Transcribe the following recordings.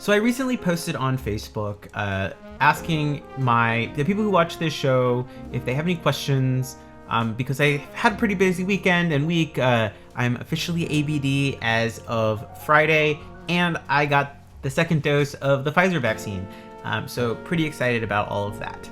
So I recently posted on Facebook asking the people who watch this show if they have any questions, because I had a pretty busy weekend and week. I'm officially ABD as of Friday, and I got the second dose of the Pfizer vaccine. So pretty excited about all of that.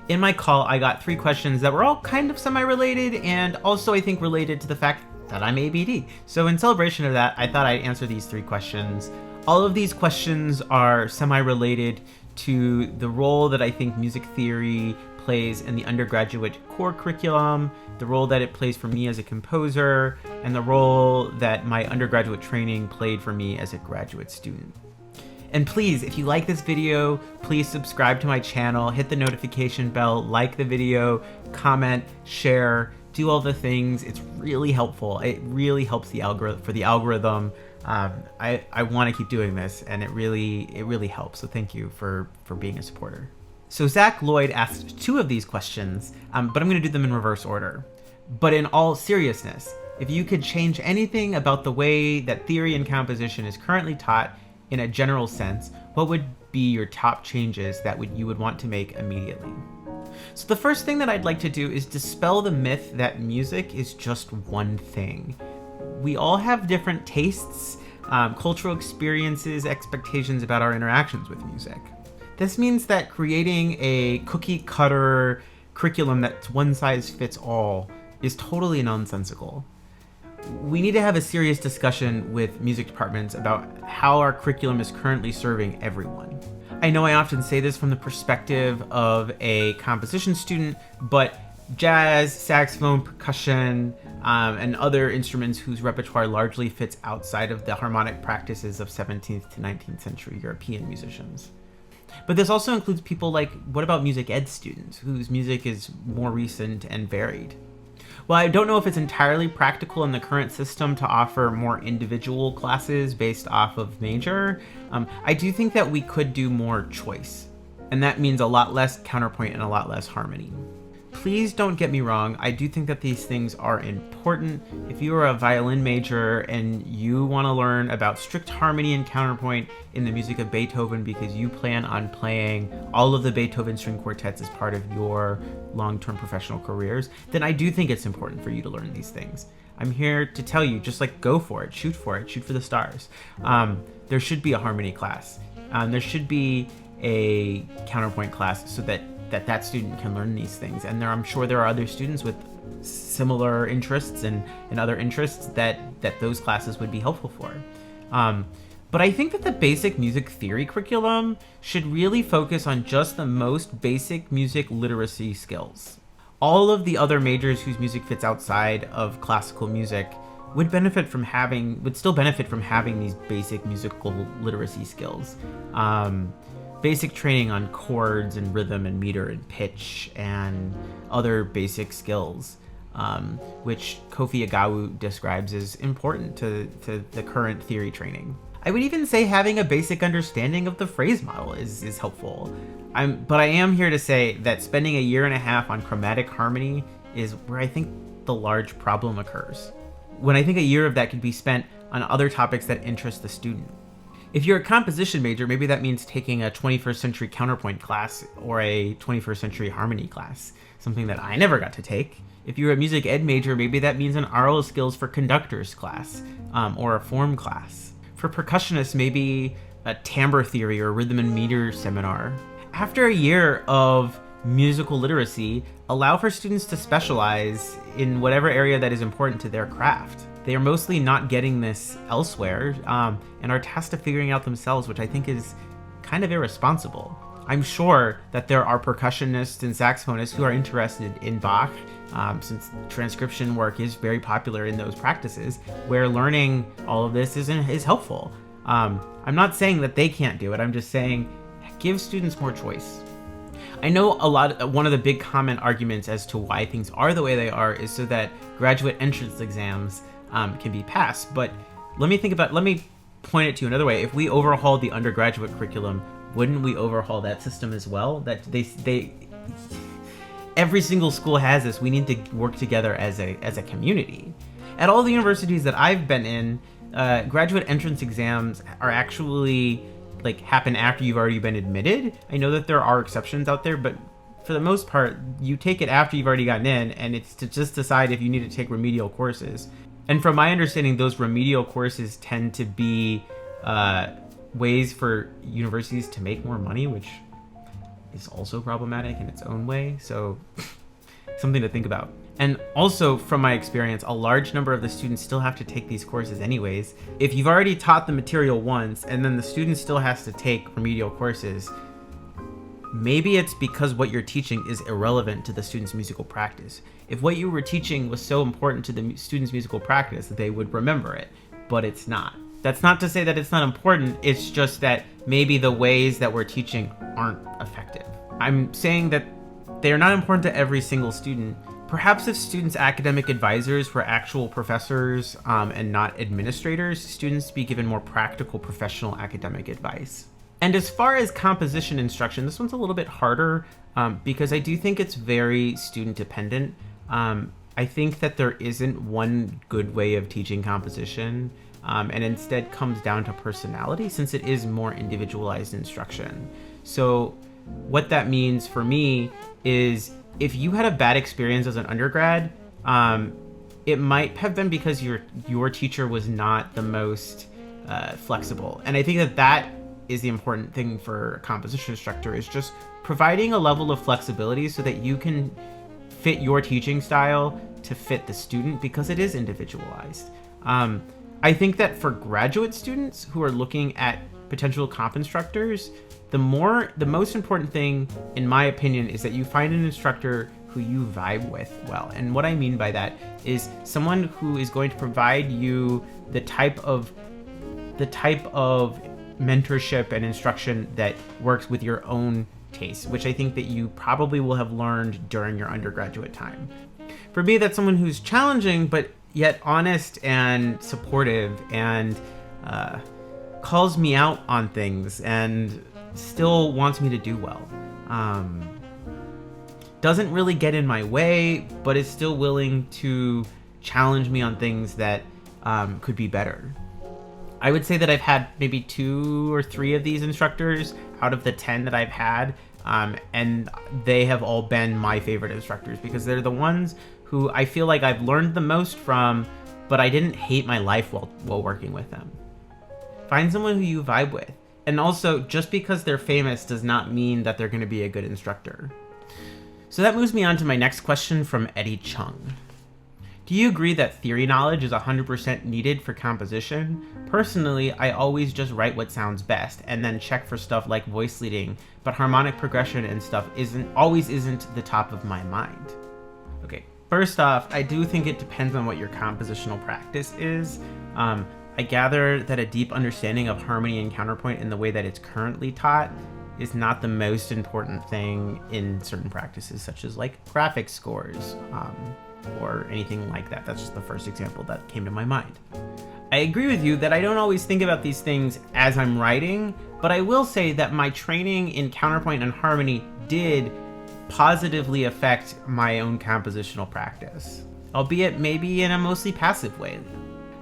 In my call, I got 3 questions that were all kind of semi-related and also I think related to the fact that I'm ABD. So in celebration of that, I thought I'd answer these 3 questions. All of these questions are semi-related to the role that I think music theory plays in the undergraduate core curriculum, the role that it plays for me as a composer, and the role that my undergraduate training played for me as a graduate student. And please, if you like this video, please subscribe to my channel, hit the notification bell, like the video, comment, share, do all the things. It's really helpful. It really helps the algorithm. I want to keep doing this, and it really helps. So thank you for being a supporter. So Zach Lloyd asked 2 of these questions, but I'm going to do them in reverse order. But in all seriousness, if you could change anything about the way that theory and composition is currently taught in a general sense, what would be your top changes that you would want to make immediately? So the first thing that I'd like to do is dispel the myth that music is just one thing. We all have different tastes, cultural experiences, expectations about our interactions with music. This means that creating a cookie cutter curriculum that's one size fits all is totally nonsensical. We need to have a serious discussion with music departments about how our curriculum is currently serving everyone. I know I often say this from the perspective of a composition student, but jazz, saxophone, percussion, and other instruments whose repertoire largely fits outside of the harmonic practices of 17th to 19th century European musicians. But this also includes people like, what about music ed students, whose music is more recent and varied? While I don't know if it's entirely practical in the current system to offer more individual classes based off of major, I do think that we could do more choice. And that means a lot less counterpoint and a lot less harmony. Please don't get me wrong, I do think that these things are important. If you are a violin major and you want to learn about strict harmony and counterpoint in the music of Beethoven because you plan on playing all of the Beethoven string quartets as part of your long-term professional careers, then I do think it's important for you to learn these things. I'm here to tell you, just like go for it, shoot for the stars. There should be a harmony class. There should be a counterpoint class so that student can learn these things. And I'm sure there are other students with similar interests and other interests that those classes would be helpful for. But I think that the basic music theory curriculum should really focus on just the most basic music literacy skills. All of the other majors whose music fits outside of classical music would still benefit from having these basic musical literacy skills. Basic training on chords and rhythm and meter and pitch and other basic skills, which Kofi Agawu describes as important to the current theory training. I would even say having a basic understanding of the phrase model is helpful. But I am here to say that spending a year and a half on chromatic harmony is where I think the large problem occurs, when I think a year of that could be spent on other topics that interest the student. If you're a composition major, maybe that means taking a 21st century counterpoint class or a 21st century harmony class, something that I never got to take. If you're a music ed major, maybe that means an aural skills for conductors class, or a form class. For percussionists, maybe a timbre theory or rhythm and meter seminar. After a year of musical literacy, allow for students to specialize in whatever area that is important to their craft. They are mostly not getting this elsewhere, and are tasked to figuring out themselves, which I think is kind of irresponsible. I'm sure that there are percussionists and saxophonists who are interested in Bach, since transcription work is very popular in those practices, where learning all of this is helpful. I'm not saying that they can't do it, I'm just saying give students more choice. I know one of the big common arguments as to why things are the way they are is so that graduate entrance exams can be passed, but let me point it to you another way. If we overhaul the undergraduate curriculum, wouldn't we overhaul that system as well? That every single school has this. We need to work together as a community. At all the universities that I've been in, graduate entrance exams are actually like happen after you've already been admitted. I know that there are exceptions out there, but for the most part, you take it after you've already gotten in, and it's to just decide if you need to take remedial courses. And from my understanding, those remedial courses tend to be ways for universities to make more money, which is also problematic in its own way. So something to think about. And also, from my experience, a large number of the students still have to take these courses anyways. If you've already taught the material once, and then the student still has to take remedial courses, maybe it's because what you're teaching is irrelevant to the student's musical practice. If what you were teaching was so important to the student's musical practice, they would remember it, but it's not. That's not to say that it's not important, it's just that maybe the ways that we're teaching aren't effective. I'm saying that they're not important to every single student. Perhaps if students' academic advisors were actual professors and not administrators, students be given more practical professional academic advice. And as far as composition instruction, this one's a little bit harder because I do think it's very student dependent. I think that there isn't one good way of teaching composition, and instead comes down to personality, since it is more individualized instruction. So what that means for me is if you had a bad experience as an undergrad, it might have been because your teacher was not the most flexible. And I think that is the important thing for a composition instructor, is just providing a level of flexibility so that you can fit your teaching style to fit the student, because it is individualized. I think that for graduate students who are looking at potential comp instructors, the most important thing, in my opinion, is that you find an instructor who you vibe with well. And what I mean by that is someone who is going to provide you the type of mentorship and instruction that works with your own taste, which I think that you probably will have learned during your undergraduate time. For me, that's someone who's challenging, but yet honest and supportive, and calls me out on things and still wants me to do well. Doesn't really get in my way, but is still willing to challenge me on things that could be better. I would say that I've had maybe 2 or 3 of these instructors out of the 10 that I've had, and they have all been my favorite instructors because they're the ones who I feel like I've learned the most from, but I didn't hate my life while working with them. Find someone who you vibe with. And also, just because they're famous does not mean that they're going to be a good instructor. So that moves me on to my next question from Eddie Chung. Do you agree that theory knowledge is 100% needed for composition? Personally, I always just write what sounds best and then check for stuff like voice leading, but harmonic progression and stuff always isn't the top of my mind. Okay, first off, I do think it depends on what your compositional practice is. I gather that a deep understanding of harmony and counterpoint in the way that it's currently taught is not the most important thing in certain practices, such as like graphic scores or anything like that. That's just the first example that came to my mind. I agree with you that I don't always think about these things as I'm writing, but I will say that my training in counterpoint and harmony did positively affect my own compositional practice, albeit maybe in a mostly passive way.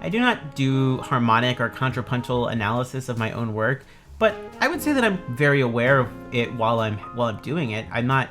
I do not do harmonic or contrapuntal analysis of my own work, but I would say that I'm very aware of it while I'm doing it. I'm not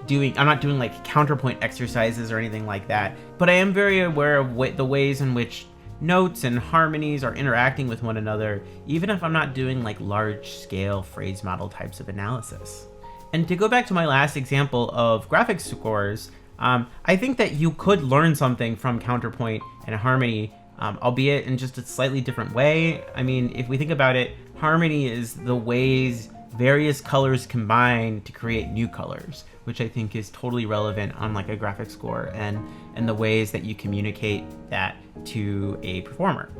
doing like counterpoint exercises or anything like that, but I am very aware of the ways in which notes and harmonies are interacting with one another, even if I'm not doing like large scale phrase model types of analysis. And to go back to my last example of graphics scores, I think that you could learn something from counterpoint and harmony, albeit in just a slightly different way. I mean, if we think about it, harmony is the ways various colors combine to create new colors, which I think is totally relevant on like a graphic score and the ways that you communicate that to a performer.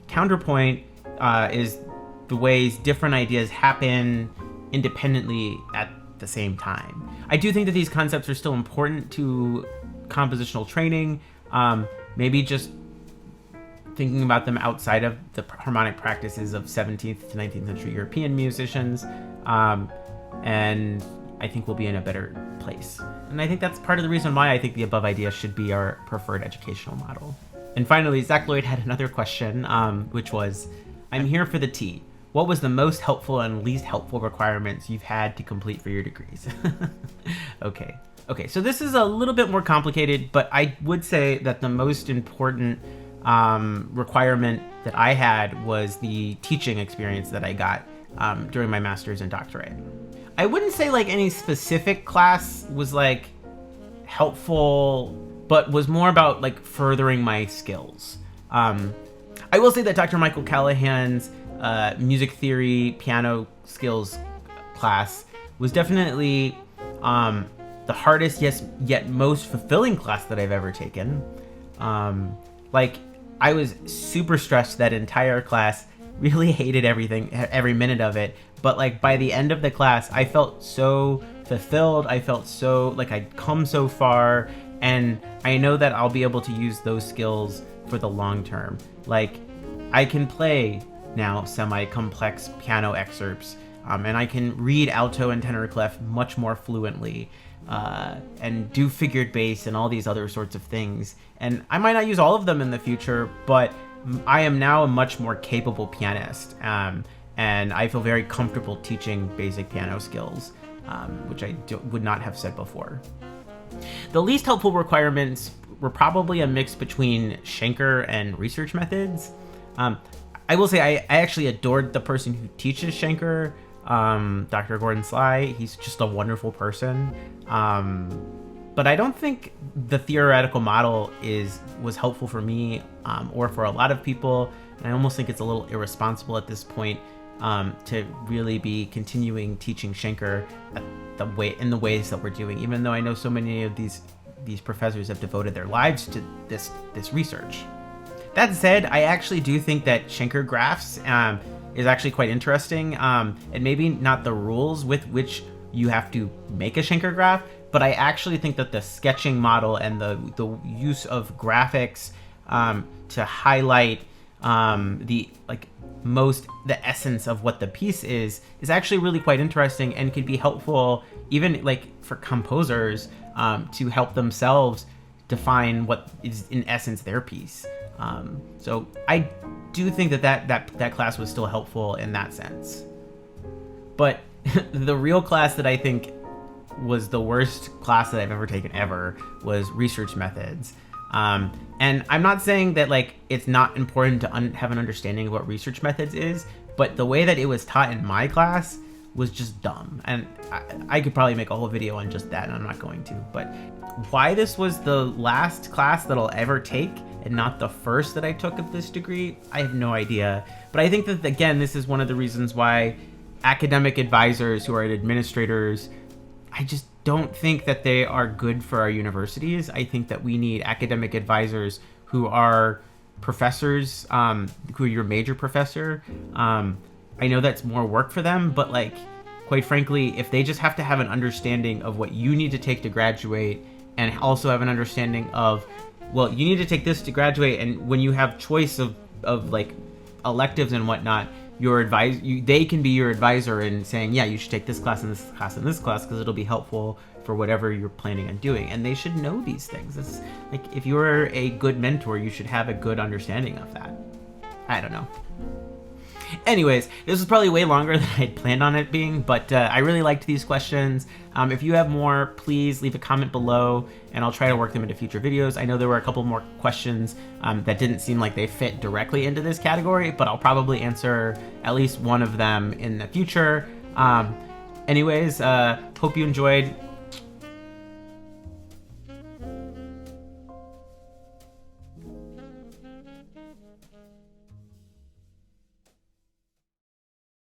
Counterpoint is the ways different ideas happen independently at the same time. I do think that these concepts are still important to compositional training, maybe just thinking about them outside of the harmonic practices of 17th to 19th century European musicians, and I think we'll be in a better place. And I think that's part of the reason why I think the above idea should be our preferred educational model. And finally, Zach Lloyd had another question, which was, I'm here for the tea. What was the most helpful and least helpful requirements you've had to complete for your degrees? Okay, so this is a little bit more complicated, but I would say that the most important requirement that I had was the teaching experience that I got during my master's and doctorate. I wouldn't say like any specific class was like helpful, but was more about like furthering my skills. I will say that Dr. Michael Callahan's music theory piano skills class was definitely the hardest yet most fulfilling class that I've ever taken. Like, I was super stressed that entire class, really hated every minute of it, but like by the end of the class I felt so fulfilled. I felt so like I'd come so far, and I know that I'll be able to use those skills for the long term. Like, I can play now semi-complex piano excerpts, and I can read alto and tenor clef much more fluently, and do figured bass and all these other sorts of things. And I might not use all of them in the future, but I am now a much more capable pianist, and I feel very comfortable teaching basic piano skills, which I would not have said before. The least helpful requirements were probably a mix between Schenker and research methods. I will say I actually adored the person who teaches Schenker, Dr. Gordon Sly. He's just a wonderful person. But I don't think the theoretical model was helpful for me, or for a lot of people. And I almost think it's a little irresponsible at this point to really be continuing teaching Schenker in the ways that we're doing, even though I know so many of these professors have devoted their lives to this research. That said, I actually do think that Schenker graphs is actually quite interesting, and maybe not the rules with which you have to make a Schenker graph, but I actually think that the sketching model and the use of graphics to highlight the essence of what the piece is actually really quite interesting, and could be helpful even like for composers to help themselves define what is in essence their piece. So I do think that class was still helpful in that sense. But the real class that I think was the worst class that I've ever taken ever was research methods. And I'm not saying that like it's not important to have an understanding of what research methods is, but the way that it was taught in my class was just dumb. And I could probably make a whole video on just that, and I'm not going to. But why this was the last class that I'll ever take and not the first that I took of this degree, I have no idea. But I think that, again, this is one of the reasons why academic advisors who are administrators, I just don't think that they are good for our universities. I think that we need academic advisors who are professors, who are your major professor. I know that's more work for them, but like, quite frankly, if they just have to have an understanding of what you need to take to graduate, and also have an understanding of, well, you need to take this to graduate, and when you have choice of like electives and whatnot, they can be your advisor in saying, yeah, you should take this class and this class and this class because it'll be helpful for whatever you're planning on doing. And they should know these things. It's like, if you're a good mentor, you should have a good understanding of that. I don't know. Anyways, this was probably way longer than I'd planned on it being, but I really liked these questions. If you have more, please leave a comment below, and I'll try to work them into future videos. I know there were a couple more questions that didn't seem like they fit directly into this category, but I'll probably answer at least one of them in the future. Anyways, hope you enjoyed